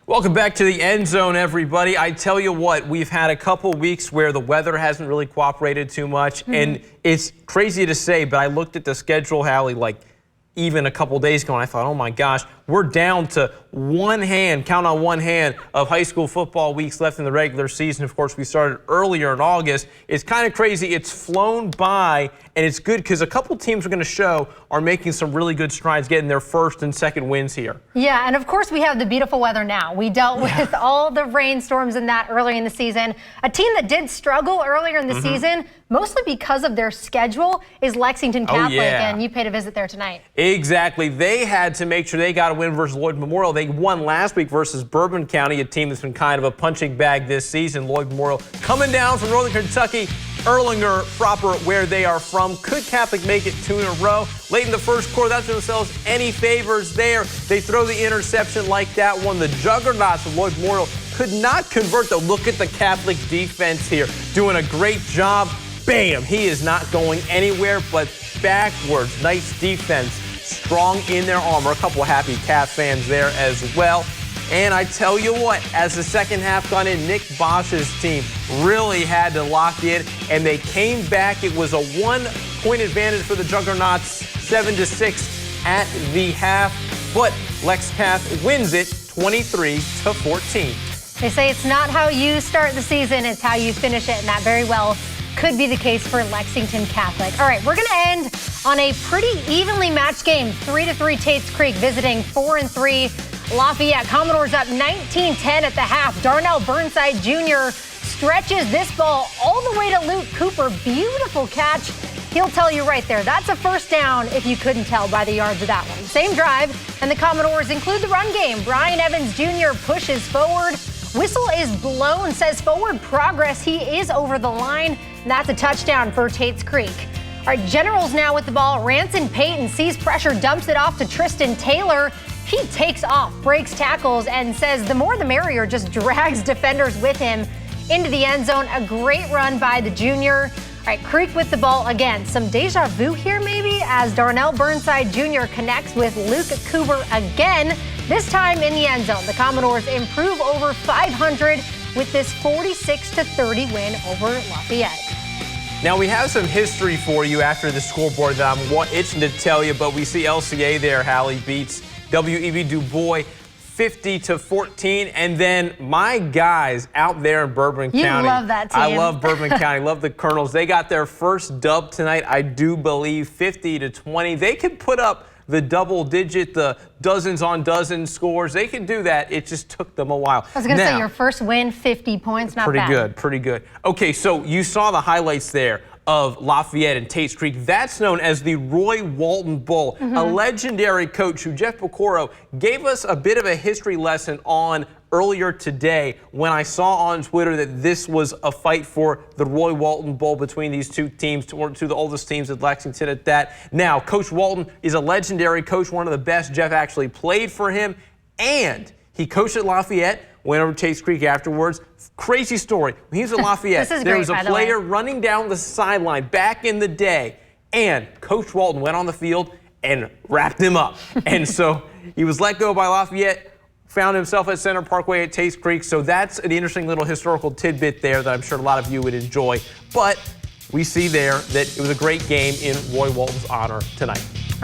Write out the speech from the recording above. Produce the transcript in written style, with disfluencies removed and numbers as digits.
Welcome back to the end zone, everybody. I tell you what, we've had a couple weeks where the weather hasn't really cooperated too much, and it's crazy to say, but I looked at the schedule, Hallie, like even a couple days ago, and I thought, oh my gosh, we're down to one hand, count on one hand, of high school football weeks left in the regular season. Of course, we started earlier in August. It's kind of crazy. It's flown by, and it's good because a couple teams we're going to show are making some really good strides, getting their first and second wins here. Yeah, and of course we have the beautiful weather now. We dealt with all the rainstorms and that earlier in the season. A team that did struggle earlier in the season, mostly because of their schedule, is Lexington Catholic, and you paid a visit there tonight. Exactly. They had to make sure they got a win versus Lloyd Memorial. They won last week versus Woodford-County, a team that's been kind of a punching bag this season. Lloyd Memorial coming down from Northern Kentucky, Erlanger proper where they are from. Could Catholic make it 2 in a row? Late in the first quarter, that's themselves any favors there. They throw the interception like that one. The juggernauts of Lloyd Memorial could not convert, though. Look at the Catholic defense here, doing a great job. Bam! He is not going anywhere but backwards. Nice defense, strong in their armor. A couple of happy Cath fans there as well. And I tell you what, as the second half got in, Nick Bosch's team really had to lock in, and they came back. It was a 1-point advantage for the Juggernauts, 7-6 at the half. But lex-cath wins it 23-14. They say it's not how you start the season, it's how you finish it, and that very well could be the case for Lexington Catholic. All right, we're going to end on a pretty evenly matched game. 3-3 Tates-Creek visiting 4-3 Lafayette. Commodores up 19-10 at the half. Darnell Burnside Jr. stretches this ball all the way to Luke Cooper. Beautiful catch. He'll tell you right there, that's a first down if you couldn't tell by the yards of that one. Same drive, and the Commodores include the run game. Brian Evans Jr. pushes forward. Whistle is blown, says forward progress. He is over the line. That's a touchdown for Tates-Creek. All right, Generals now with the ball. Ranson Payton sees pressure, dumps it off to Tristan Taylor. He takes off, breaks tackles, and says the more the merrier, just drags defenders with him into the end zone. A great run by the junior. All right, Creek with the ball again. Some deja vu here maybe as Darnell Burnside Jr. connects with Luke Cooper again, this time in the end zone. The Commodores improve over 500 with this 46-30 win over Lafayette. Now, we have some history for you after the scoreboard that I'm itching to tell you, but we see LCA there. Hallie beats WEB Du Bois 50-14, and then my guys out there in Bourbon County. You love that team. I love Bourbon County, love the Colonels. They got their first dub tonight, I do believe, 50-20. They can put up the double digit, the dozens on dozens scores. They can do that. It just took them a while. I was going to say, your first win, 50 points, not bad. Pretty good. Okay, so you saw the highlights there of Lafayette and Tates-Creek. That's known as the Roy Walton Bowl, a legendary coach who Jeff Pecoro gave us a bit of a history lesson on earlier today when I saw on Twitter that this was a fight for the Roy Walton Bowl between these two teams, two of the oldest teams at Lexington at that. Now, Coach Walton is a legendary coach, one of the best. Jeff actually played for him, and he coached at Lafayette, went over to Tates-Creek afterwards. Crazy story. When he was at Lafayette, there was a player running down the sideline back in the day, and Coach Walton went on the field and wrapped him up. And so he was let go by Lafayette, found himself at Center Parkway at Tates-Creek. So that's an interesting little historical tidbit there that I'm sure a lot of you would enjoy. But we see there that it was a great game in Roy Walton's honor tonight.